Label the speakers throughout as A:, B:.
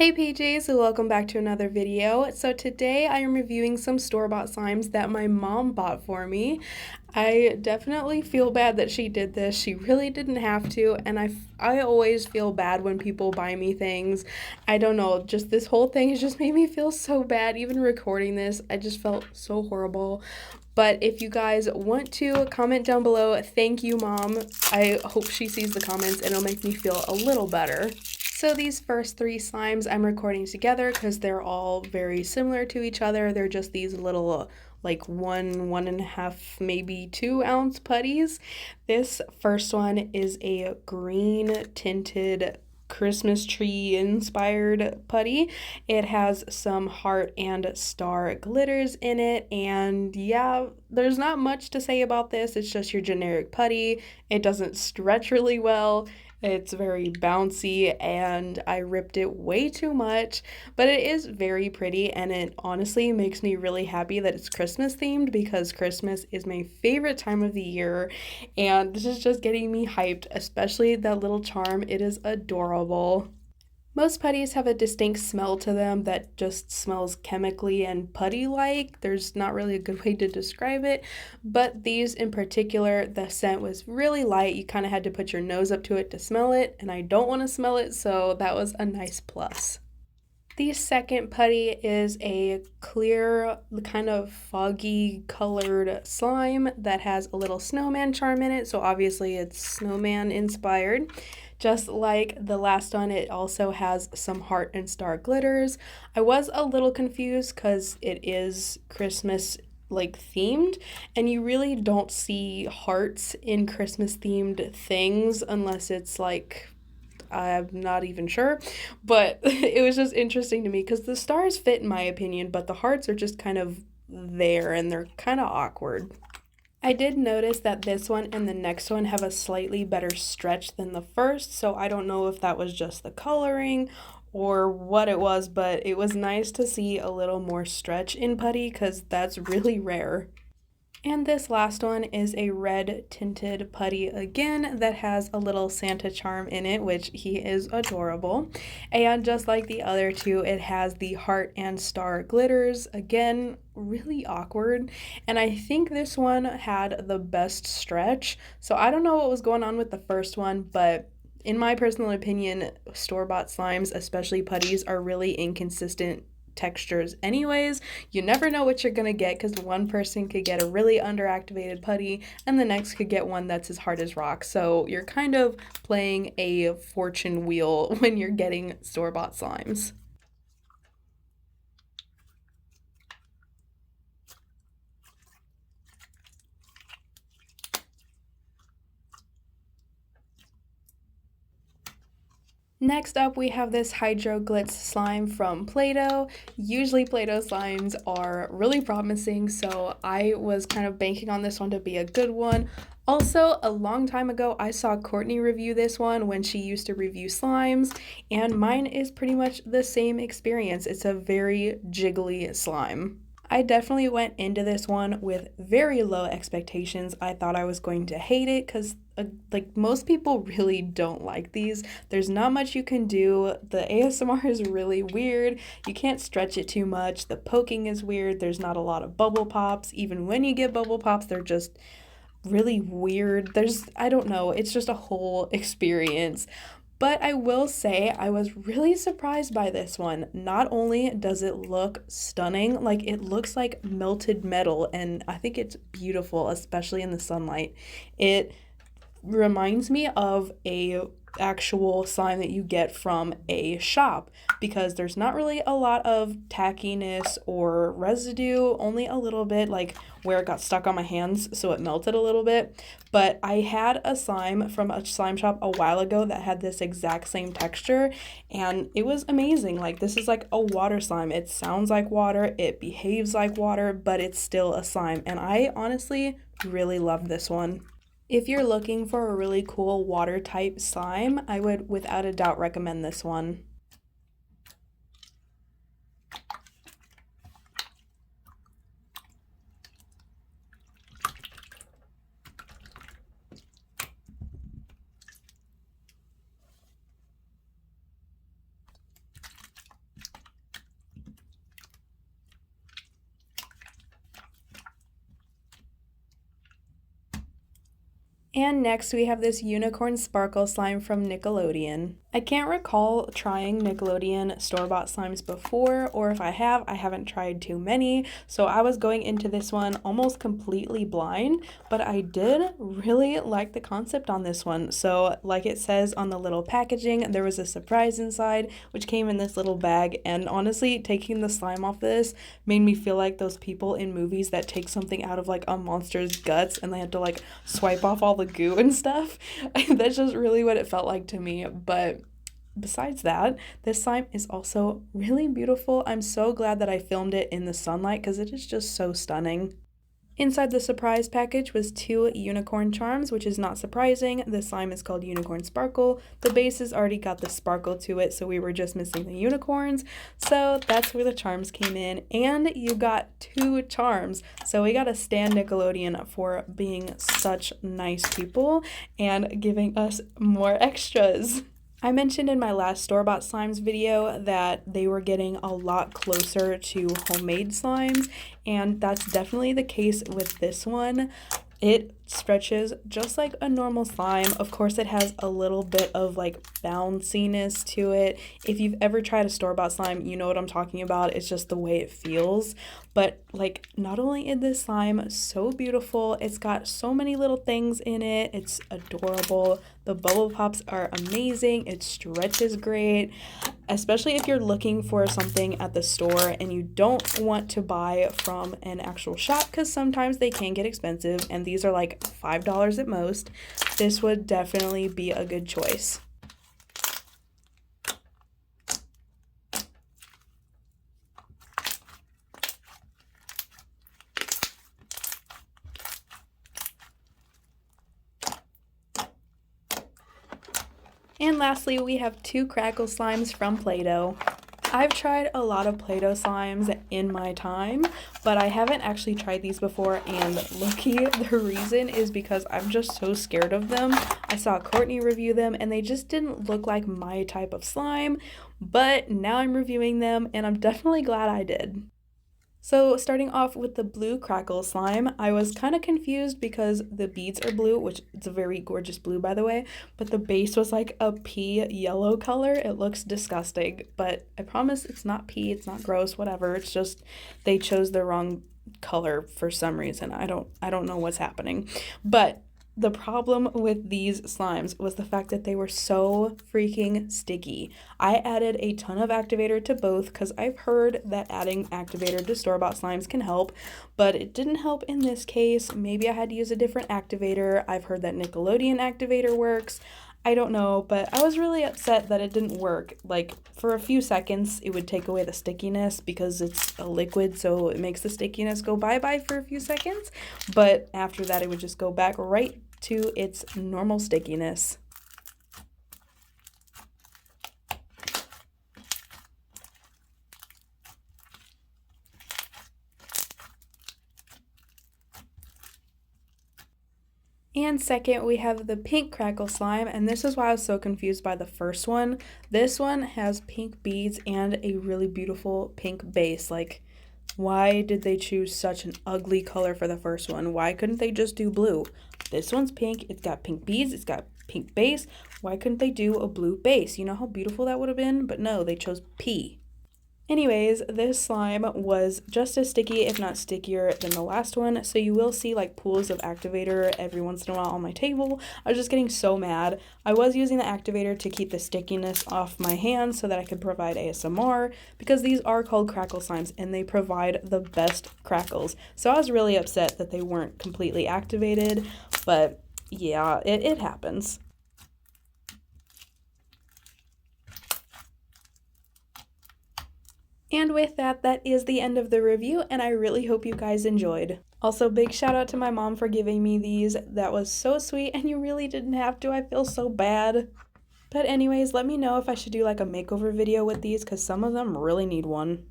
A: Hey PJs, welcome back to another video. So today I am reviewing some store-bought slimes that my mom bought for me. I definitely feel bad that she did this. She really didn't have to, and I always feel bad when people buy me things. I don't know, just this whole thing has just made me feel so bad. Even recording this, I just felt so horrible. But if you guys want to comment down below, thank you, Mom. I hope she sees the comments and it'll make me feel a little better. So these first three slimes I'm recording together because they're all very similar to each other. They're just these little like 1.5, maybe 2 ounce putties. This first one is a green tinted Christmas tree inspired putty. It has some heart and star glitters in it, and yeah, there's not much to say about this. It's just your generic putty. It doesn't stretch really well. It's very bouncy, and I ripped it way too much, but it is very pretty, and it honestly makes me really happy that it's Christmas themed because Christmas is my favorite time of the year, and this is just getting me hyped, especially that little charm. It is adorable. Most putties have a distinct smell to them that just smells chemically and putty-like. There's not really a good way to describe it, but these in particular, the scent was really light. You kind of had to put your nose up to it to smell it, and I don't want to smell it, so that was a nice plus. The second putty is a clear, kind of foggy colored slime that has a little snowman charm in it, so obviously it's snowman inspired. Just like the last one, it also has some heart and star glitters. I was a little confused because it is Christmas like themed, and you really don't see hearts in Christmas themed things unless it's like, I'm not even sure, but it was just interesting to me because the stars fit in my opinion, but the hearts are just kind of there and they're kind of awkward. I did notice that this one and the next one have a slightly better stretch than the first, so I don't know if that was just the coloring or what it was, but it was nice to see a little more stretch in putty because that's really rare. And this last one is a red tinted putty again that has a little Santa charm in it, which he is adorable. And just like the other two, it has the heart and star glitters. Again, really awkward. And I think this one had the best stretch. So I don't know what was going on with the first one, but in my personal opinion, store-bought slimes, especially putties, are really inconsistent textures anyways. You never know what you're gonna get because one person could get a really underactivated putty and the next could get one that's as hard as rock. So you're kind of playing a fortune wheel when you're getting store-bought slimes. Next up, we have this Hydroglitz slime from Play-Doh. Usually Play-Doh slimes are really promising, so I was kind of banking on this one to be a good one. Also, a long time ago, I saw Courtney review this one when she used to review slimes, and mine is pretty much the same experience. It's a very jiggly slime. I definitely went into this one with very low expectations. I thought I was going to hate it because like most people really don't like these. There's not much you can do. The ASMR is really weird. You can't stretch it too much. The poking is weird. There's not a lot of bubble pops. Even when you get bubble pops, they're just really weird. I don't know, it's just a whole experience. But I will say I was really surprised by this one. Not only does it look stunning, like it looks like melted metal, and I think it's beautiful, especially in the sunlight. It reminds me of a actual slime that you get from a shop because there's not really a lot of tackiness or residue, only a little bit, like where it got stuck on my hands so it melted a little bit. But I had a slime from a slime shop a while ago that had this exact same texture, and it was amazing. Like, this is like a water slime. It sounds like water, it behaves like water, but it's still a slime, and I honestly really love this one. If you're looking for a really cool water type slime, I would without a doubt recommend this one. And next we have this unicorn sparkle slime from Nickelodeon. I can't recall trying Nickelodeon store-bought slimes before, or if I have, I haven't tried too many, so I was going into this one almost completely blind, but I did really like the concept on this one. So like it says on the little packaging, there was a surprise inside, which came in this little bag, and honestly, taking the slime off this made me feel like those people in movies that take something out of like a monster's guts and they have to like swipe off all the goo and stuff. That's just really what it felt like to me. But besides that, this slime is also really beautiful. I'm so glad that I filmed it in the sunlight because it is just so stunning. Inside the surprise package was 2 unicorn charms, which is not surprising. The slime is called Unicorn Sparkle. The base has already got the sparkle to it, so we were just missing the unicorns. So that's where the charms came in. And you got 2 charms. So we got to stand Nickelodeon for being such nice people and giving us more extras. I mentioned in my last store-bought slimes video that they were getting a lot closer to homemade slimes, and that's definitely the case with this one. It stretches just like a normal slime. Of course, it has a little bit of like bounciness to it. If you've ever tried a store-bought slime, you know what I'm talking about. It's just the way it feels. But like, not only is this slime so beautiful, it's got so many little things in it. It's adorable. The bubble pops are amazing. It stretches great, especially if you're looking for something at the store and you don't want to buy from an actual shop, because sometimes they can get expensive and these are like $5 at most. This would definitely be a good choice. And lastly, we have 2 Crackle slimes from Play-Doh. I've tried a lot of Play-Doh slimes in my time, but I haven't actually tried these before, and low-key, the reason is because I'm just so scared of them. I saw Courtney review them, and they just didn't look like my type of slime, but now I'm reviewing them, and I'm definitely glad I did. So starting off with the blue Crackle slime, I was kind of confused because the beads are blue, which it's a very gorgeous blue by the way, but the base was like a pea yellow color. It looks disgusting, but I promise it's not pea, it's not gross, whatever. It's just they chose the wrong color for some reason. I don't know what's happening. But the problem with these slimes was the fact that they were so freaking sticky. I added a ton of activator to both because I've heard that adding activator to store-bought slimes can help, but it didn't help in this case. Maybe I had to use a different activator. I've heard that Nickelodeon activator works. I don't know, but I was really upset that it didn't work. Like, for a few seconds, it would take away the stickiness because it's a liquid, so it makes the stickiness go bye-bye for a few seconds. But after that, it would just go back right to its normal stickiness. And second, we have the pink Crackle slime, and this is why I was so confused by the first one. This one has pink beads and a really beautiful pink base. Like, why did they choose such an ugly color for the first one? Why couldn't they just do blue? This one's pink, it's got pink beads, it's got pink base. Why couldn't they do a blue base? You know how beautiful that would have been? But no, they chose P. Anyways, this slime was just as sticky, if not stickier, than the last one, so you will see like pools of activator every once in a while on my table. I was just getting so mad. I was using the activator to keep the stickiness off my hands so that I could provide ASMR, because these are called Crackle slimes and they provide the best crackles. So I was really upset that they weren't completely activated, but yeah, it happens. And with that, that is the end of the review, and I really hope you guys enjoyed. Also, big shout out to my mom for giving me these. That was so sweet, and you really didn't have to. I feel so bad. But anyways, let me know if I should do like a makeover video with these, because some of them really need one.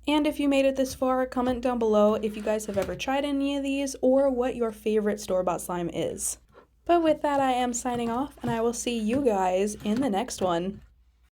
A: And if you made it this far, comment down below if you guys have ever tried any of these, or what your favorite store-bought slime is. But with that, I am signing off, and I will see you guys in the next one.